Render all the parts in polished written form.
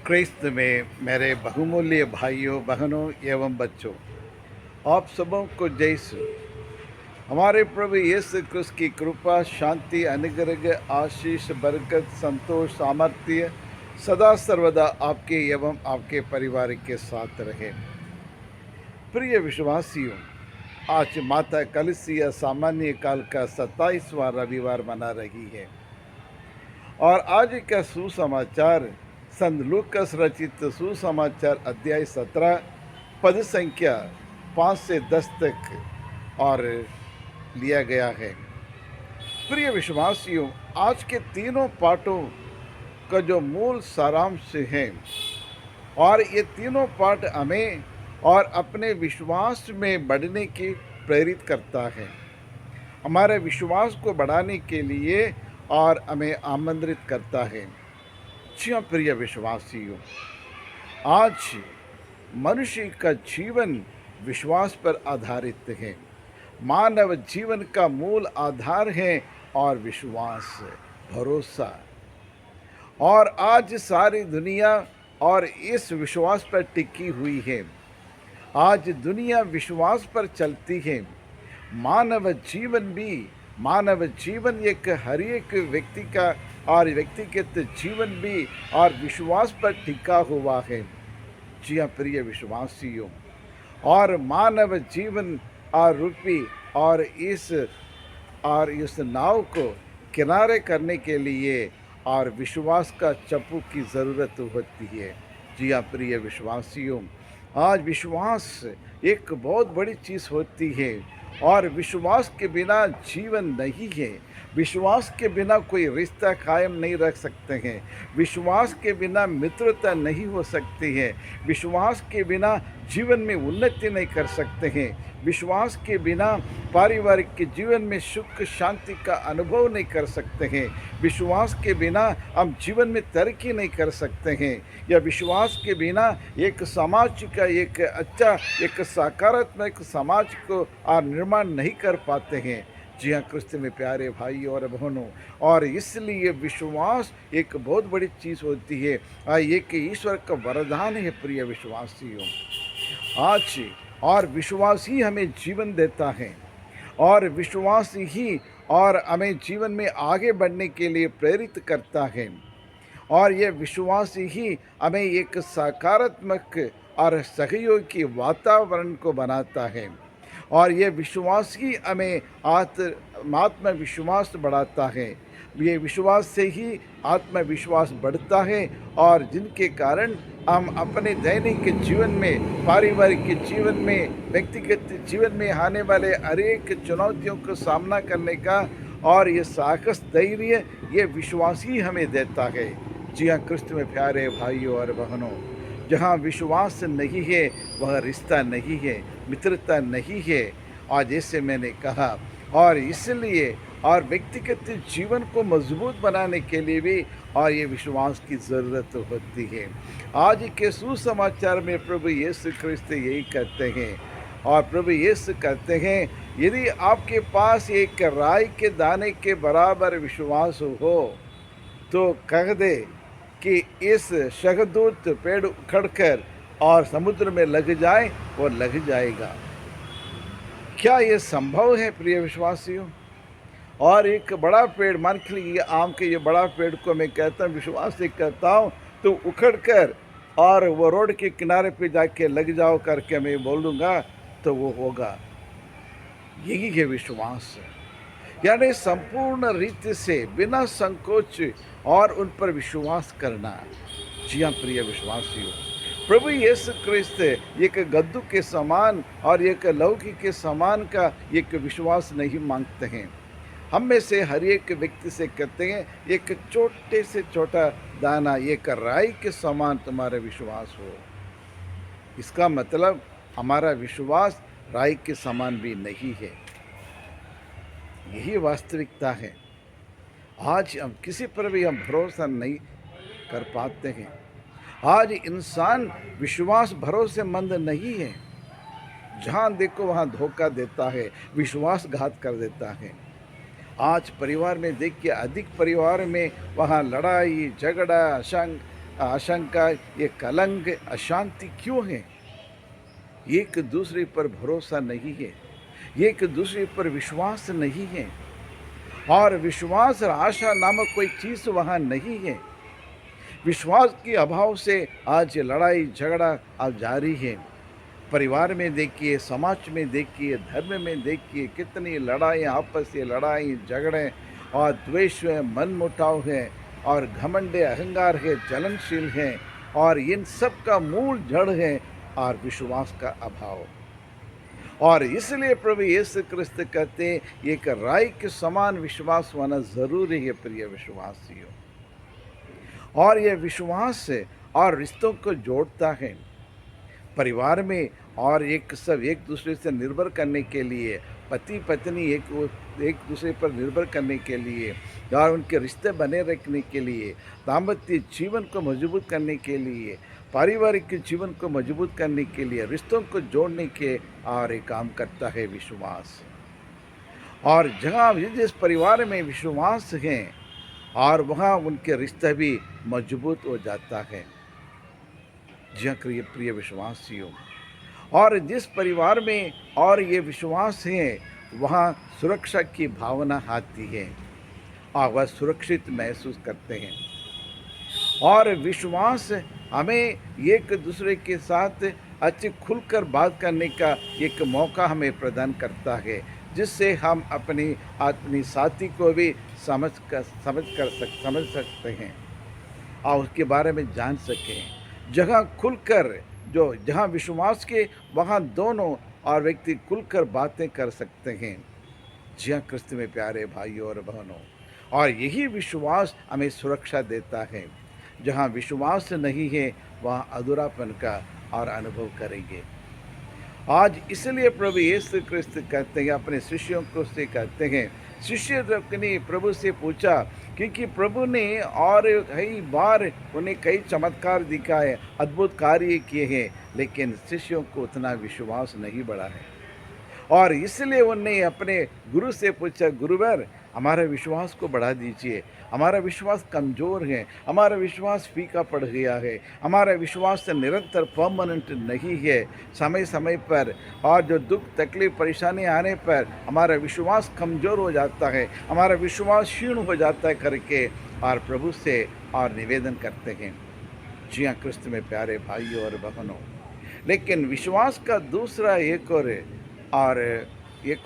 क्रिस्त में मेरे बहुमूल्य भाइयों बहनों एवं बच्चों, आप सबों को जय श्री। हमारे प्रभु यीशु क्रिस्त की कृपा, शांति, अनुग्रह, आशीष, बरकत, संतोष, सामर्थ्य सदा सर्वदा आपके एवं आपके परिवार के साथ रहे। प्रिय विश्वासियों, आज माता कलसिया सामान्य काल का 27वां रविवार मना रही है और आज का सुसमाचार संत लूकास रचित सुसमाचार अध्याय 17 पद संख्या 5 से 10 तक और लिया गया है। प्रिय विश्वासियों, आज के तीनों पाठों का जो मूल सारांश है और ये तीनों पाठ हमें और अपने विश्वास में बढ़ने की प्रेरित करता है, हमारे विश्वास को बढ़ाने के लिए और हमें आमंत्रित करता है। जी हाँ प्रिय विश्वासियों, आज मनुष्य का जीवन विश्वास पर आधारित है। मानव जीवन का मूल आधार है और विश्वास, भरोसा। और आज सारी दुनिया और इस विश्वास पर टिकी हुई है। आज दुनिया विश्वास पर चलती है। मानव जीवन एक हर एक व्यक्ति का और व्यक्तिगत जीवन भी और विश्वास पर टिका हुआ है। जी हाँ प्रिय विश्वासियों, और मानव जीवन और रूपी और इस नाव को किनारे करने के लिए और विश्वास का चप्पू की ज़रूरत होती है। जी हाँ प्रिय विश्वासियों, आज विश्वास एक बहुत बड़ी चीज़ होती है और विश्वास के बिना जीवन नहीं है। विश्वास के बिना कोई रिश्ता कायम नहीं रख सकते हैं। विश्वास के बिना मित्रता नहीं हो सकती है। विश्वास के बिना जीवन में उन्नति नहीं कर सकते हैं। विश्वास के बिना पारिवारिक के जीवन में सुख शांति का अनुभव नहीं कर सकते हैं। विश्वास के बिना हम जीवन में तरक्की नहीं कर सकते हैं। या विश्वास के बिना एक समाज का एक अच्छा एक सकारात्मक समाज को निर्माण नहीं कर पाते हैं। जी हाँ क्रिस्त में प्यारे भाई और बहनों, और इसलिए विश्वास एक बहुत बड़ी चीज़ होती है। एक ईश्वर का वरदान है प्रिय विश्वासियों। आज और विश्वास ही हमें जीवन देता है और विश्वास ही और हमें जीवन में आगे बढ़ने के लिए प्रेरित करता है। और ये विश्वास ही हमें एक सकारात्मक और सहयोगी वातावरण को बनाता है। और ये विश्वास ही हमें आत्मविश्वास बढ़ाता है। ये विश्वास से ही आत्मविश्वास बढ़ता है और जिनके कारण हम अपने दैनिक जीवन में, पारिवारिक जीवन में, व्यक्तिगत जीवन में आने वाले हर एक चुनौतियों का सामना करने का और ये साहस धैर्य ये विश्वास ही हमें देता है। जी हाँ क्रिस्त में प्यारे भाइयों और बहनों, जहाँ विश्वास नहीं है वह रिश्ता नहीं है, मित्रता नहीं है। और जैसे मैंने कहा, और इसलिए और व्यक्तिगत जीवन को मजबूत बनाने के लिए भी और ये विश्वास की ज़रूरत होती है। आज के सुसमाचार में प्रभु यीशु क्रिस्त यही कहते हैं और प्रभु यीशु कहते हैं, यदि आपके पास एक राई के दाने के बराबर विश्वास हो तो कह दे कि इस शहदूत पेड़ उखड़कर और समुद्र में लग जाए, वो लग जाएगा। क्या ये संभव है प्रिय विश्वासियों? और एक बड़ा पेड़, मान के लिए आम के ये बड़ा पेड़ को मैं कहता हूँ, विश्वास से कहता हूँ, तो उखड़ कर और वो रोड के किनारे पे जाके लग जाओ करके मैं बोलूँगा तो वो होगा। यही है विश्वास, यानी संपूर्ण रीति से बिना संकोच और उन पर विश्वास करना। जी हाँ प्रिय विश्वासियों, प्रभु यीशु क्रिस्त एक गद्दू के समान और एक लौकी के समान का एक विश्वास नहीं मांगते हैं। हम में से हर एक व्यक्ति से कहते हैं, एक छोटे से छोटा दाना एक राई के समान तुम्हारा विश्वास हो। इसका मतलब हमारा विश्वास राई के समान भी नहीं है। यही वास्तविकता है। आज हम किसी पर भी हम भरोसा नहीं कर पाते हैं। आज इंसान विश्वास भरोसेमंद नहीं है। जहाँ देखो वहाँ धोखा देता है, विश्वासघात कर देता है। आज परिवार में देखिए, अधिक परिवार में वहाँ लड़ाई झगड़ा, आशंका, ये कलंक, अशांति क्यों है? एक दूसरे पर भरोसा नहीं है, एक दूसरे पर विश्वास नहीं है, और विश्वास और आशा नामक कोई चीज़ वहाँ नहीं है। विश्वास के अभाव से आज ये लड़ाई झगड़ा आज जारी है। परिवार में देखिए, समाज में देखिए, धर्म में देखिए, कितनी लड़ाई, आपस की लड़ाई झगड़े और द्वेष है, मनमुटाव है, और घमंड अहंकार है, जलनशील है, और इन सब का मूल जड़ है और विश्वास का अभाव। और इसलिए प्रभु यीशु क्रिस्त कहते हैं एक राई के समान विश्वास होना ज़रूरी है प्रिय विश्वासियों। और यह विश्वास और रिश्तों को जोड़ता है परिवार में, और एक सब एक दूसरे से निर्भर करने के लिए, पति पत्नी एक दूसरे पर निर्भर करने के लिए, और उनके रिश्ते बने रखने के लिए, दाम्पत्य जीवन को मजबूत करने के लिए, पारिवारिक जीवन को मजबूत करने के लिए, रिश्तों को जोड़ने के और एक काम करता है विश्वास। और जहाँ जिस परिवार में विश्वास है और वहाँ उनके रिश्ते भी मजबूत हो जाता है। जी हाँ प्रिय विश्वासियों, और जिस परिवार में और ये विश्वास है वहाँ सुरक्षा की भावना आती है और वह सुरक्षित महसूस करते हैं। और विश्वास हमें एक दूसरे के साथ अच्छे खुलकर बात करने का एक मौका हमें प्रदान करता है, जिससे हम अपनी साथी को भी समझ सकते हैं और उसके बारे में जान सकें। जहाँ खुलकर जहाँ विश्वास के वहाँ दोनों और व्यक्ति खुलकर बातें कर सकते हैं। जी हाँ क्रिस्त में प्यारे भाइयों और बहनों, और यही विश्वास हमें सुरक्षा देता है। जहाँ विश्वास नहीं है वहाँ अधूरापन का और अनुभव करेंगे। आज इसलिए प्रभु यीशु क्रिस्त कहते हैं, अपने शिष्यों को से कहते हैं, शिष्य ने प्रभु से पूछा, क्योंकि प्रभु ने और कई बार उन्हें कई चमत्कार दिखाए, अद्भुत कार्य किए हैं, लेकिन शिष्यों को उतना विश्वास नहीं बढ़ा है। और इसलिए उन्होंने अपने गुरु से पूछा, गुरुवर हमारा विश्वास को बढ़ा दीजिए, हमारा विश्वास कमज़ोर है, हमारा विश्वास फीका पड़ गया है, हमारा विश्वास निरंतर परमानेंट नहीं है, समय समय पर और जो दुख तकलीफ परेशानी आने पर हमारा विश्वास कमज़ोर हो जाता है, हमारा विश्वास क्षीण हो जाता है करके और प्रभु से और निवेदन करते हैं। जी हाँ क्रिस्त में प्यारे भाइयों और बहनों, लेकिन विश्वास का दूसरा एक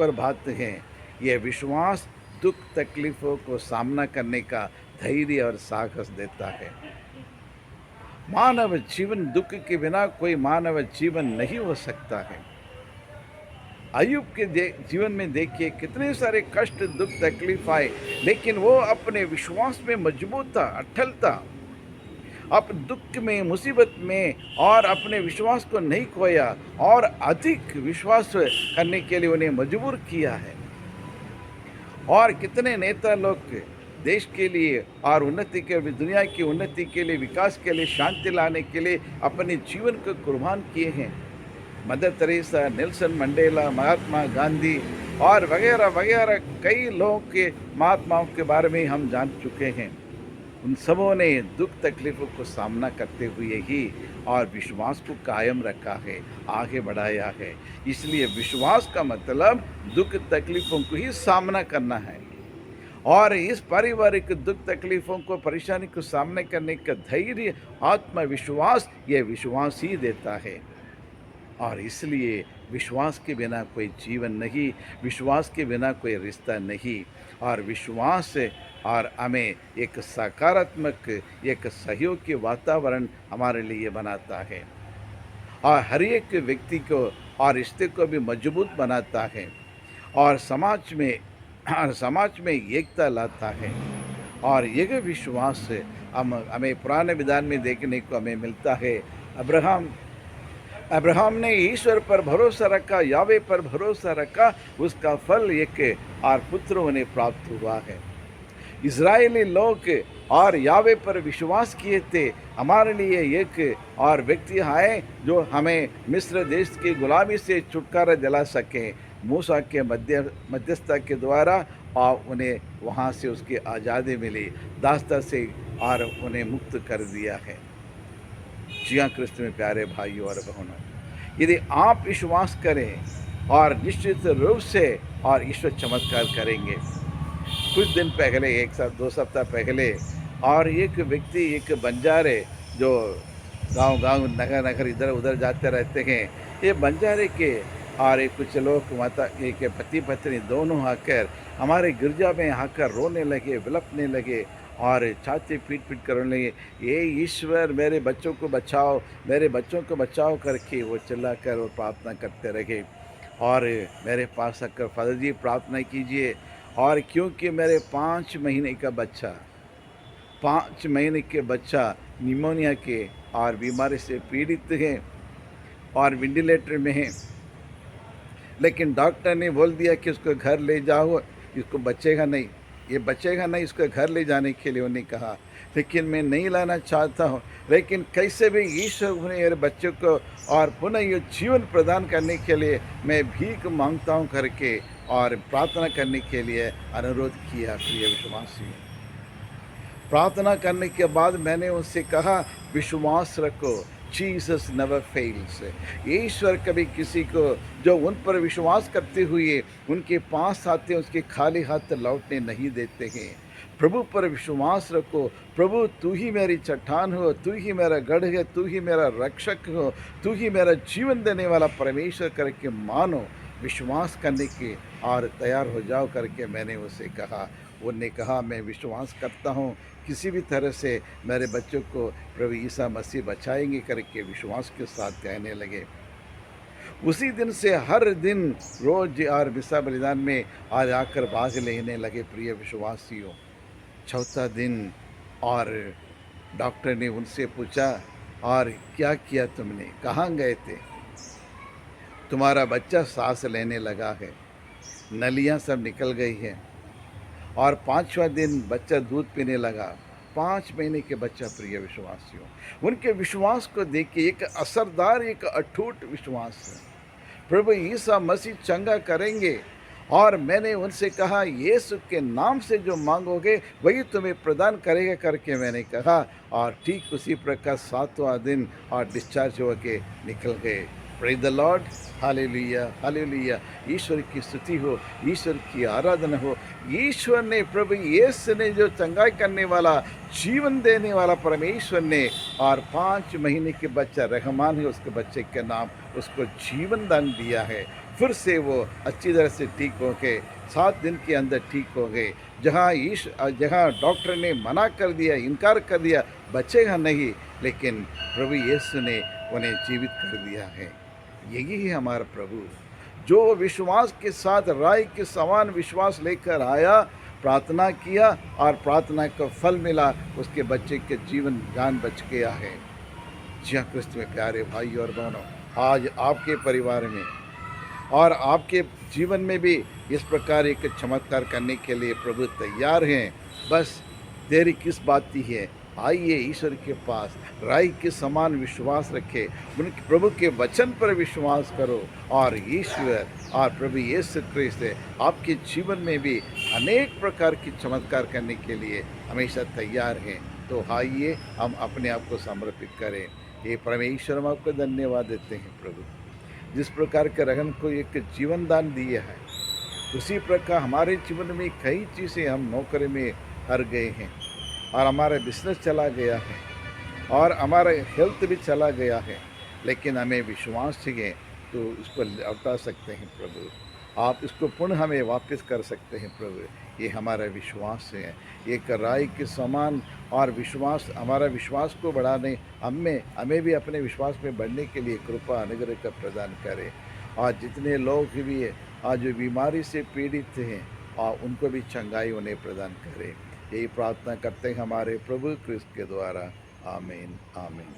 और बात है, यह विश्वास दुख तकलीफ़ों को सामना करने का धैर्य और साहस देता है। मानव जीवन दुख के बिना कोई मानव जीवन नहीं हो सकता है। अय्यूब के जीवन में देखिए कितने सारे कष्ट दुख तकलीफ आए, लेकिन वो अपने विश्वास में मजबूत था, अटल था। अब दुख में, मुसीबत में और अपने विश्वास को नहीं खोया और अधिक विश्वास करने के लिए उन्हें मजबूर किया है। और कितने नेता लोग देश के लिए और उन्नति के, दुनिया की उन्नति के लिए, विकास के लिए, शांति लाने के लिए अपने जीवन को कुर्बान किए हैं। Mother Teresa, Nelson Mandela, Mahatma Gandhi और वगैरह वगैरह कई लोगों के, महात्माओं के बारे में हम जान चुके हैं। उन सबों ने दुख तकलीफ़ों को सामना करते हुए ही और विश्वास को कायम रखा है, आगे बढ़ाया है। इसलिए विश्वास का मतलब दुख तकलीफ़ों को ही सामना करना है, और इस पारिवारिक दुख तकलीफ़ों को, परेशानी को सामने करने का धैर्य, आत्मविश्वास, ये विश्वास ही देता है। और इसलिए विश्वास के बिना कोई जीवन नहीं, विश्वास के बिना कोई रिश्ता नहीं। और विश्वास और हमें एक सकारात्मक, एक सहयोग के वातावरण हमारे लिए बनाता है, और हर एक व्यक्ति को और रिश्ते को भी मजबूत बनाता है, और समाज में एकता लाता है। और यह विश्वास हमें पुराने विधान में देखने को हमें मिलता है। अब्राहम ने ईश्वर पर भरोसा रखा, यावे पर भरोसा रखा, उसका फल एक और पुत्र उन्हें प्राप्त हुआ है। इज़राइली लोग और यावे पर विश्वास किए थे। हमारे लिए एक और व्यक्ति आए जो हमें मिस्र देश की गुलामी से छुटकारा दिला सके, मूसा के मध्यस्थता के द्वारा, और उन्हें वहाँ से उसकी आज़ादी मिली, दास्ता से, और उन्हें मुक्त कर दिया है। जी हाँ, क्रिस्त में प्यारे भाइयों और बहनों, यदि आप विश्वास करें और निश्चित रूप से और ईश्वर चमत्कार करेंगे। कुछ दिन पहले, 1 2 सप्ताह पहले, और एक व्यक्ति, एक बंजारे जो गांव-गांव, नगर-नगर इधर-उधर जाते रहते हैं, ये बंजारे के और ये कुछ लोग माता एक पति-पत्नी दोनों आकर हमारे गिरजा में आकर रोने लगे, विलपने लगे और छाती पीट-पीट कर रोने लगे, "ये ईश्वर मेरे बच्चों को बचाओ, मेरे बच्चों को बचाओ" करके वो चिल्लाकर वो प्रार्थना करते रहे। और मेरे पास आकर, "फ़ादर जी प्रार्थना कीजिए, और क्योंकि मेरे 5 महीने का बच्चा, 5 महीने के बच्चा निमोनिया के और बीमारी से पीड़ित है और वेंटिलेटर में है, लेकिन डॉक्टर ने बोल दिया कि उसको घर ले जाओ, इसको बचेगा नहीं, ये बचेगा नहीं, इसको घर ले जाने के लिए उन्होंने कहा। लेकिन मैं नहीं लाना चाहता हूँ, लेकिन कैसे भी ईश्वर उन्हें मेरे बच्चों को और पुनः ये जीवन प्रदान करने के लिए मैं भीख मांगता हूँ" करके और प्रार्थना करने के लिए अनुरोध किया। प्रिय विश्वासी, प्रार्थना करने के बाद मैंने उनसे कहा, विश्वास रखो, जीसस नेवर फेल्स। ईश्वर कभी किसी को जो उन पर विश्वास करते हुए उनके पास आते हैं, उसके खाली हाथ लौटने नहीं देते हैं। प्रभु पर विश्वास रखो। प्रभु, तू ही मेरी चट्टान हो, तू ही मेरा गढ़ है, तू ही मेरा रक्षक हो, तू ही मेरा जीवन देने वाला परमेश्वर करके मानो, विश्वास करने के और तैयार हो जाओ करके मैंने उसे कहा। उन्होंने कहा, मैं विश्वास करता हूँ, किसी भी तरह से मेरे बच्चों को प्रभु ईसा मसीह बचाएंगे करके विश्वास के साथ कहने लगे। उसी दिन से हर दिन रोज और मिसा बलिदान में आज आकर भाग लेने लगे। प्रिय विश्वासियों, चौथा दिन, और डॉक्टर ने उनसे पूछा, और क्या किया तुमने, कहाँ गए थे? तुम्हारा बच्चा सांस लेने लगा है, नलियाँ सब निकल गई हैं, और 5वां दिन बच्चा दूध पीने लगा। 5 महीने के बच्चा। प्रिय विश्वासियों, उनके विश्वास को देख के, एक असरदार, एक अटूट विश्वास है। प्रभु ईसा मसीह चंगा करेंगे, और मैंने उनसे कहा, यीशु के नाम से जो मांगोगे वही तुम्हें प्रदान करेगा करके मैंने कहा। और ठीक उसी प्रकार 7वां दिन और डिस्चार्ज होके निकल गए। Praise the Lord, hallelujah, hallelujah. ईश्वर की स्तुति हो, ईश्वर की आराधना हो। ईश्वर ने, प्रभु यीशु ने, जो चंगाई करने वाला, जीवन देने वाला परमेश्वर ने, और 5 महीने के बच्चा रहमान है उसके बच्चे के नाम, उसको जीवन दान दिया है। फिर से वो अच्छी तरह से ठीक हो गए, 7 दिन के अंदर ठीक हो गए। जहाँ डॉक्टर ने मना कर दिया, इनकार कर दिया, बचेगा नहीं, लेकिन प्रभु यीशु ने उन्हें जीवित कर दिया है। यही है हमारा प्रभु, जो विश्वास के साथ राय के समान विश्वास लेकर आया, प्रार्थना किया और प्रार्थना का फल मिला, उसके बच्चे के जीवन जान बच गया है। जी हाँ, क्रिस्त में प्यारे भाई और बहनों, आज आपके परिवार में और आपके जीवन में भी इस प्रकार एक चमत्कार करने के लिए प्रभु तैयार हैं। बस देरी किस बात की है? आइए ईश्वर के पास, राई के समान विश्वास रखे, उनके प्रभु के वचन पर विश्वास करो, और ईश्वर और प्रभु यीशु क्रिस्त आपके जीवन में भी अनेक प्रकार की चमत्कार करने के लिए हमेशा तैयार हैं। तो आइए हम अपने आप को समर्पित करें। ये परमेश्वर, हम आपको धन्यवाद देते हैं प्रभु, जिस प्रकार के रहन को एक जीवन दान दिया है, उसी प्रकार हमारे जीवन में कई चीज़ें हम नौकरी में हार गए हैं, और हमारा बिजनेस चला गया है, और हमारा हेल्थ भी चला गया है, लेकिन हमें विश्वास चाहिए तो इसको लौटा सकते हैं प्रभु। आप इसको पुनः हमें वापस कर सकते हैं प्रभु। ये हमारा विश्वास है, एक राई के समान, और विश्वास, हमारा विश्वास को बढ़ाने, हमें भी अपने विश्वास में बढ़ने के लिए कृपा अनुग्रह का प्रदान करें। आज जितने लोग भी आज जो बीमारी से पीड़ित हैं, और उनको भी चंगाई उन्हें प्रदान करें। यही प्रार्थना करते हैं हमारे प्रभु क्रिस्त के द्वारा। आमीन, आमीन।